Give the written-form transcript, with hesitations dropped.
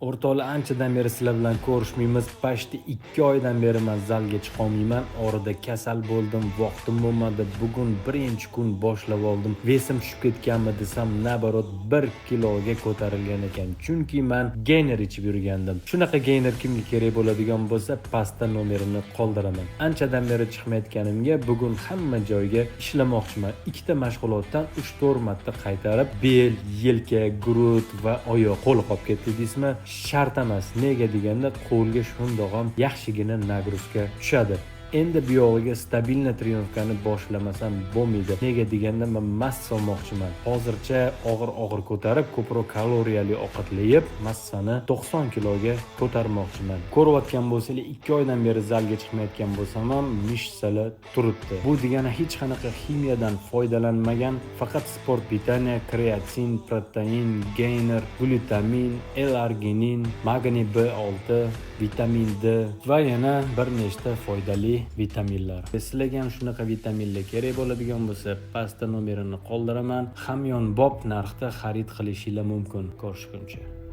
O'rtoqlar, anchadan beri sizlar bilan ko'rishmaymiz. Pashti 2 oydan beri men zalga chiqa olmayman. Orada kasal bo'ldim, vaqtim bo'lmadi. Bugun birinchi kun boshlab oldim. Vesim tushib ketganmi desam, nabarot 1 kiloga ko'tarilgan ekan. Chunki men gainer ichib yurgandim. Shunaqa gainer kimga kerak bo'ladigan bo'lsa, pastda nomerini qoldiraman. Anchadan beri chiqmayotganimga bugun hamma joyga ishlamoqchiman. Ikkita mashg'ulotdan 3-4 marta qaytarib, bel, yelka, grud va oyoq qo'l qolib ketdi deysizmi? Shart emas. Nega deganda qo'lga shundoq ham yaxshigina nagruzka tushadi. Endi bu yog'iga stabilna trenovkani boshlamasam bo'lmaydi. Nega deganda men massa olmoqchiman. Hozircha og'ir ko'tarib, ko'proq kaloriyali ovqatlar yeb, massani 90 kiloga ko'tarmoqchiman. Ko'rayotgan bo'lsangiz, 2 oydan beri zalga chiqmayotgan bo'lsam ham mishsalar turibdi. Bu degani hech qanaqa ximiyadan foydalanmagan, faqat sport vitaniya, kreatin, protein, gainer, glutamin, L-arginin, magniy B6, vitamin D va yana bir nechta foydali vitaminlar. Sizlarga ham shunaqa vitaminlar kerak bo'ladigan bo'lsa, pastda nomerini qoldiraman. Hamyonbop narxda xarid qilishingiz mumkin. Ko'rishguncha.